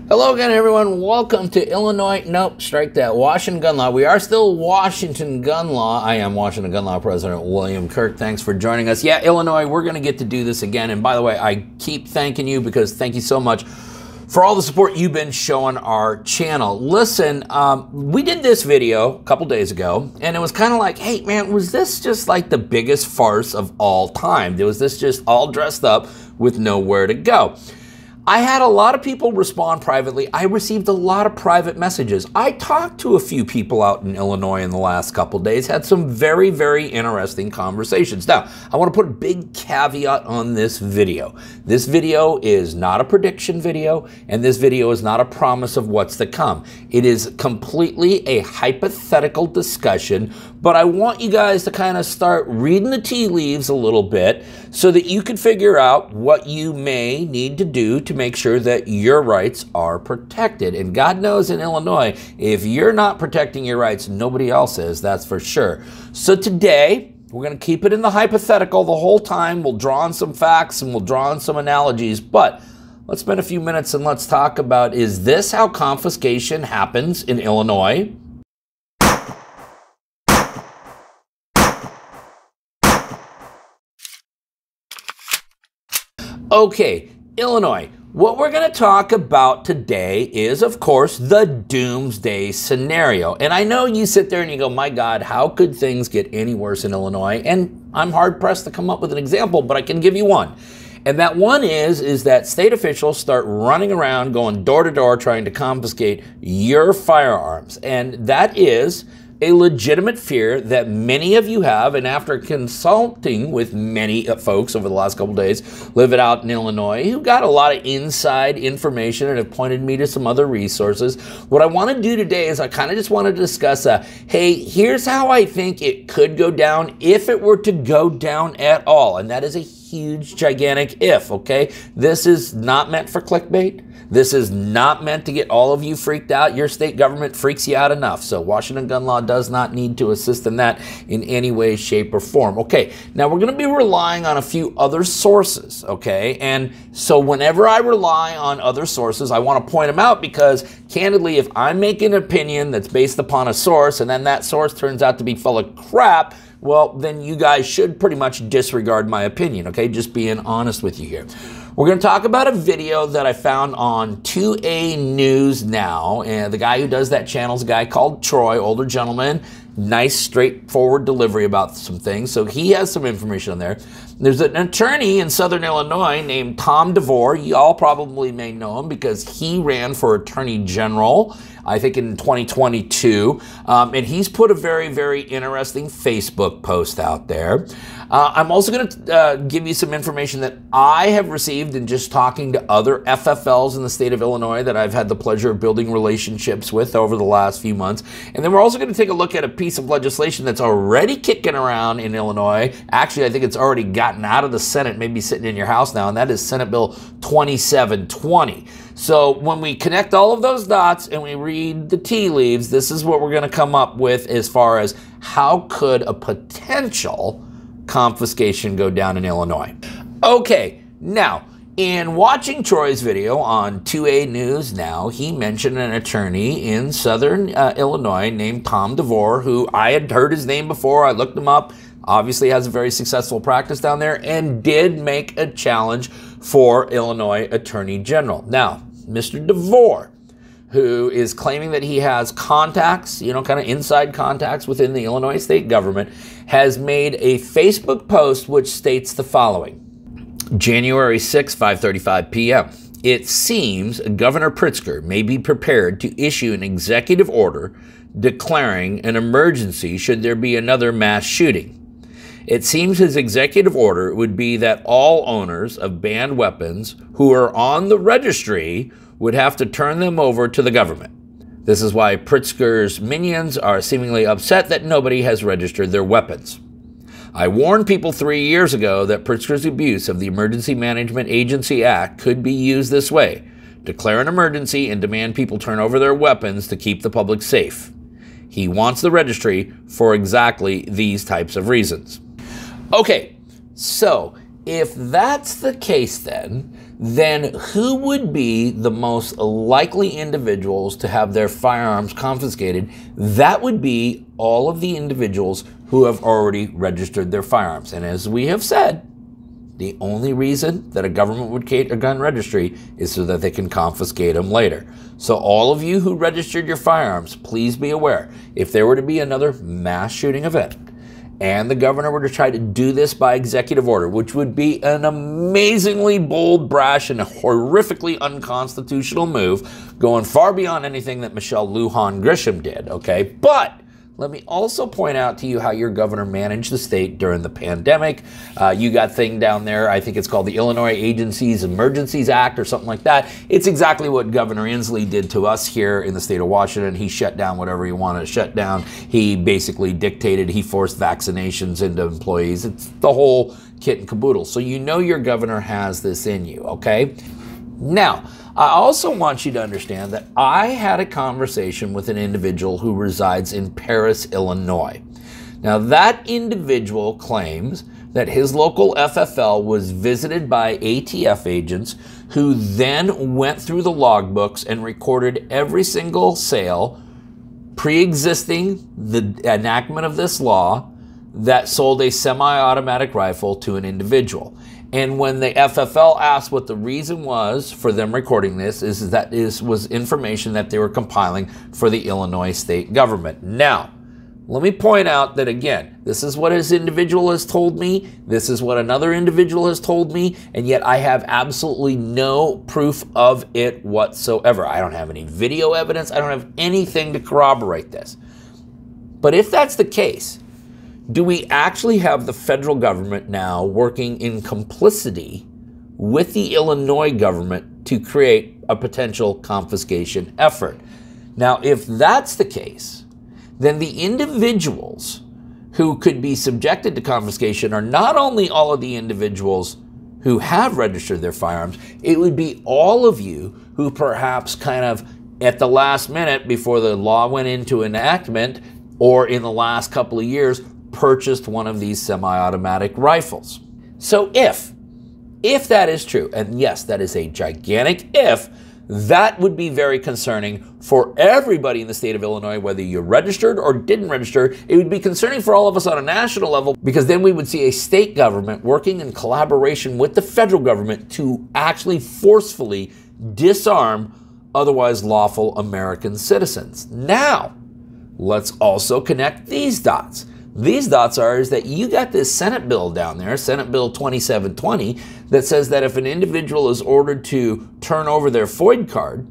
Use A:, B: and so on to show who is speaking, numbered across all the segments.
A: Hello again, everyone. Welcome to Illinois. Nope, strike that. Washington gun law. We are still Washington gun law. I am Washington gun law President William Kirk. Thanks for joining us. Yeah, Illinois, we're going to get to do this again. And by the way, I keep thanking you because thank you so much for all the support you've been showing our channel. Listen, we did this video a couple days ago, and it was kind of like, hey, man, was this just like the biggest farce of all time? Was this just all dressed up with nowhere to go? I had a lot of people respond privately. I received a lot of private messages. I talked to a few people out in Illinois in the last couple days, had some very, very interesting conversations. Now, I want to put a big caveat on this video. This video is not a prediction video, and this video is not a promise of what's to come. It is completely a hypothetical discussion, but I want you guys to kind of start reading the tea leaves a little bit so that you can figure out what you may need to do to make sure that your rights are protected. And God knows in Illinois, if you're not protecting your rights, nobody else is, that's for sure. So today, we're going to keep it in the hypothetical the whole time. We'll draw on some facts and we'll draw on some analogies, but let's spend a few minutes and let's talk about, is this how confiscation happens in Illinois? Okay, Illinois. What we're going to talk about today is, of course, the doomsday scenario. And I know you sit there and you go, my God, how could things get any worse in Illinois? And I'm hard-pressed to come up with an example, but I can give you one. And that one is that state officials start running around, going door to door, trying to confiscate your firearms. And that is a legitimate fear that many of you have, and after consulting with many folks over the last couple days living out in Illinois who got a lot of inside information and have pointed me to some other resources, what I want to do today is I kind of just want to discuss, hey, here's how I think it could go down if it were to go down at all, and that is a huge, gigantic if, okay? This is not meant for clickbait. This is not meant to get all of you freaked out. Your state government freaks you out enough. So Washington gun law does not need to assist in that in any way, shape, or form. Okay, now we're going to be relying on a few other sources, okay? And so whenever I rely on other sources, I want to point them out because, candidly, if I'm making an opinion that's based upon a source and then that source turns out to be full of crap, well, then you guys should pretty much disregard my opinion, okay? Just being honest with you here. We're going to talk about a video that I found on 2A News Now, and the guy who does that channel is a guy called Troy, older gentleman, nice, straightforward delivery about some things, so he has some information on there. There's an attorney in Southern Illinois named Tom DeVore. You all probably may know him because he ran for Attorney General, I think in 2022, and he's put a very, very interesting Facebook post out there. I'm also going to give you some information that I have received in just talking to other FFLs in the state of Illinois that I've had the pleasure of building relationships with over the last few months. And then we're also going to take a look at a piece of legislation that's already kicking around in Illinois. Actually, I think it's already gotten out of the Senate, maybe sitting in your house now, and that is Senate Bill 2720. So when we connect all of those dots and we read the tea leaves, this is what we're going to come up with as far as how could a potential confiscation go down in Illinois. Okay, now, in watching Troy's video on 2A News Now, he mentioned an attorney in Southern Illinois named Tom DeVore, who I had heard his name before. I looked him up. Obviously has a very successful practice down there and did make a challenge for Illinois Attorney General. Now, Mr. DeVore, who is claiming that he has contacts, you know, kind of inside contacts within the Illinois state government, has made a Facebook post which states the following. January 6, 5:35 p.m. It seems Governor Pritzker may be prepared to issue an executive order declaring an emergency should there be another mass shooting. It seems his executive order would be that all owners of banned weapons who are on the registry would have to turn them over to the government. This is why Pritzker's minions are seemingly upset that nobody has registered their weapons. I warned people 3 years ago that Pritzker's abuse of the Emergency Management Agency Act could be used this way: declare an emergency and demand people turn over their weapons to keep the public safe. He wants the registry for exactly these types of reasons. Okay, so if that's the case, then then who would be the most likely individuals to have their firearms confiscated? That would be all of the individuals who have already registered their firearms. And as we have said, the only reason that a government would create a gun registry is so that they can confiscate them later. So all of you who registered your firearms, please be aware, if there were to be another mass shooting event, and the governor were to try to do this by executive order, which would be an amazingly bold, brash, and horrifically unconstitutional move, going far beyond anything that Michelle Lujan Grisham did, okay? But let me also point out to you how your governor managed the state during the pandemic. You got thing down there, I think it's called the Illinois Agencies Emergencies Act or something like that. It's exactly what Governor Inslee did to us here in the state of Washington. He shut down whatever he wanted to shut down. He basically dictated, he forced vaccinations into employees. It's the whole kit and caboodle. So you know your governor has this in you, okay? Now, I also want you to understand that I had a conversation with an individual who resides in Paris, Illinois. Now, that individual claims that his local FFL was visited by ATF agents who then went through the logbooks and recorded every single sale pre-existing the enactment of this law that sold a semi-automatic rifle to an individual. And when the FFL asked what the reason was for them recording this, is that this was information that they were compiling for the Illinois state government. Now, let me point out that, again, this is what this individual has told me, this is what another individual has told me, and yet I have absolutely no proof of it whatsoever. I don't have any video evidence, I don't have anything to corroborate this. But if that's the case, do we actually have the federal government now working in complicity with the Illinois government to create a potential confiscation effort? Now, if that's the case, then the individuals who could be subjected to confiscation are not only all of the individuals who have registered their firearms, it would be all of you who perhaps kind of at the last minute before the law went into enactment or in the last couple of years purchased one of these semi-automatic rifles. So if that is true, and yes, that is a gigantic if, that would be very concerning for everybody in the state of Illinois, whether you're registered or didn't register. It would be concerning for all of us on a national level, because then we would see a state government working in collaboration with the federal government to actually forcefully disarm otherwise lawful American citizens. Now, let's also connect these dots. These dots are is that you got this Senate bill down there, Senate Bill 2720, that says that if an individual is ordered to turn over their FOID card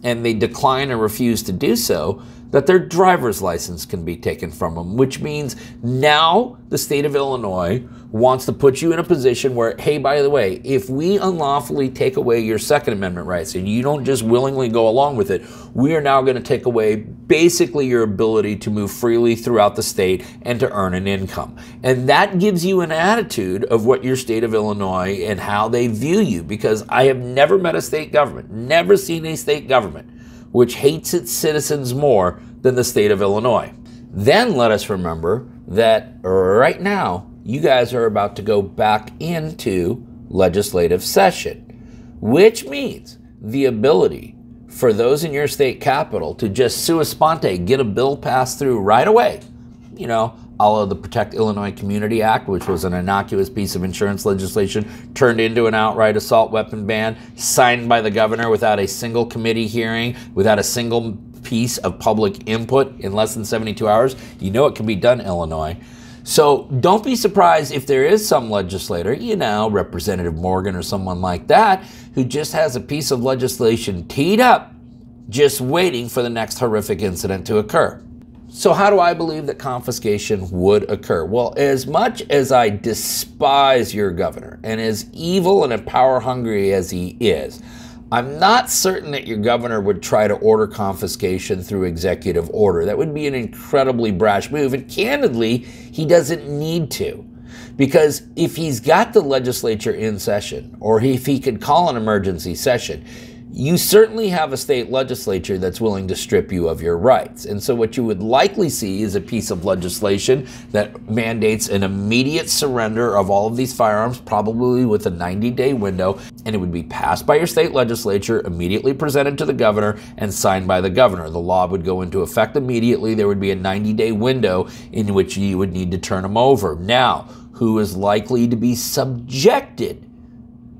A: and they decline or refuse to do so, that their driver's license can be taken from them, which means now the state of Illinois wants to put you in a position where, hey, by the way, if we unlawfully take away your Second Amendment rights and you don't just willingly go along with it, we are now going to take away basically your ability to move freely throughout the state and to earn an income. And that gives you an attitude of what your state of Illinois and how they view you, because I have never met a state government, never seen a state government which hates its citizens more than the state of Illinois. Then let us remember that right now, you guys are about to go back into legislative session, which means the ability for those in your state capital to just sua sponte get a bill passed through right away. You know, all of the Protect Illinois Community Act, which was an innocuous piece of insurance legislation, turned into an outright assault weapon ban, signed by the governor without a single committee hearing, without a single piece of public input in less than 72 hours. You know it can be done, Illinois. So don't be surprised if there is some legislator, you know, Representative Morgan or someone like that, who just has a piece of legislation teed up, just waiting for the next horrific incident to occur. So how do I believe that confiscation would occur? Well, as much as I despise your governor, and as evil and power hungry as he is, I'm not certain that your governor would try to order confiscation through executive order. That would be an incredibly brash move, and candidly, he doesn't need to. Because if he's got the legislature in session, or if he could call an emergency session, you certainly have a state legislature that's willing to strip you of your rights. And so what you would likely see is a piece of legislation that mandates an immediate surrender of all of these firearms, probably with a 90-day window, and it would be passed by your state legislature, immediately presented to the governor, and signed by the governor. The law would go into effect immediately. There would be a 90-day window in which you would need to turn them over. Now, who is likely to be subjected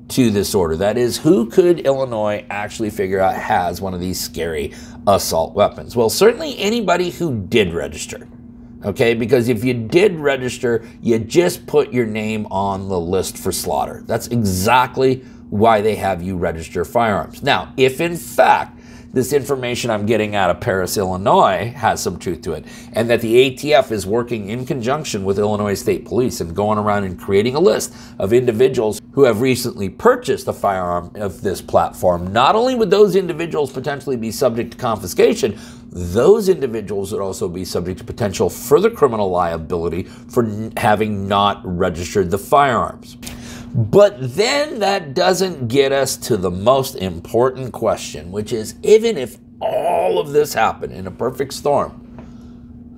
A: to this order? That is, who could Illinois actually figure out has one of these scary assault weapons? Well, certainly anybody who did register, okay? Because if you did register, you just put your name on the list for slaughter. That's exactly why they have you register firearms. Now, if in fact this information I'm getting out of Paris, Illinois has some truth to it, and that the ATF is working in conjunction with Illinois State Police and going around and creating a list of individuals who have recently purchased a firearm of this platform, not only would those individuals potentially be subject to confiscation, those individuals would also be subject to potential further criminal liability for having not registered the firearms. But then that doesn't get us to the most important question, which is, even if all of this happened in a perfect storm,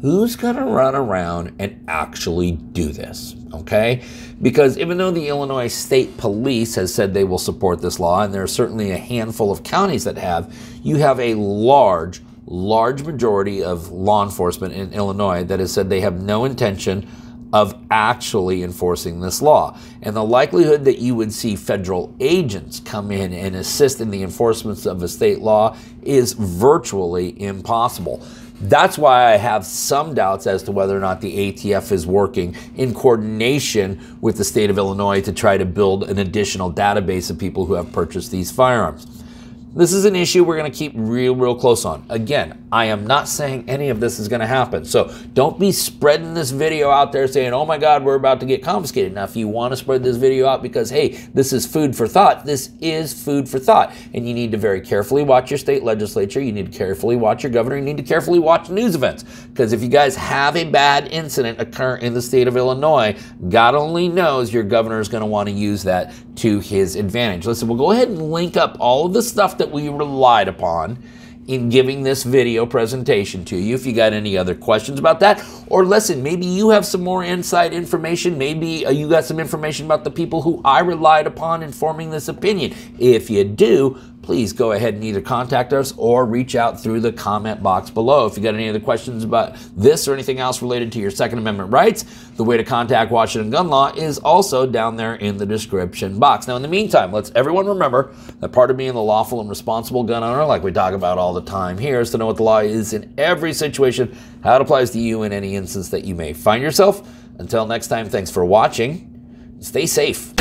A: who's going to run around and actually do this, okay? Because even though the Illinois State Police has said they will support this law, and there are certainly a handful of counties that have, you have a large majority of law enforcement in Illinois that has said they have no intention of actually enforcing this law. And the likelihood that you would see federal agents come in and assist in the enforcement of a state law is virtually impossible. That's why I have some doubts as to whether or not the ATF is working in coordination with the state of Illinois to try to build an additional database of people who have purchased these firearms. This is an issue we're going to keep real close on. Again, I am not saying any of this is going to happen. So don't be spreading this video out there saying, oh my God, we're about to get confiscated. Now, if you want to spread this video out because, hey, this is food for thought, this is food for thought. And you need to very carefully watch your state legislature. You need to carefully watch your governor. You need to carefully watch news events. Because if you guys have a bad incident occur in the state of Illinois, God only knows your governor is going to want to use that to his advantage. Listen, we'll go ahead and link up all of the stuff that we relied upon in giving this video presentation to you. If you got any other questions about that, or listen, maybe you have some more inside information. Maybe you got some information about the people who I relied upon in forming this opinion. If you do, please go ahead and either contact us or reach out through the comment box below. If you got any other questions about this or anything else related to your Second Amendment rights, the way to contact Washington Gun Law is also down there in the description box. Now, in the meantime, let's everyone remember that part of being the lawful and responsible gun owner, like we talk about all the time here, is to know what the law is in every situation, how it applies to you in any instance that you may find yourself. Until next time, thanks for watching. Stay safe.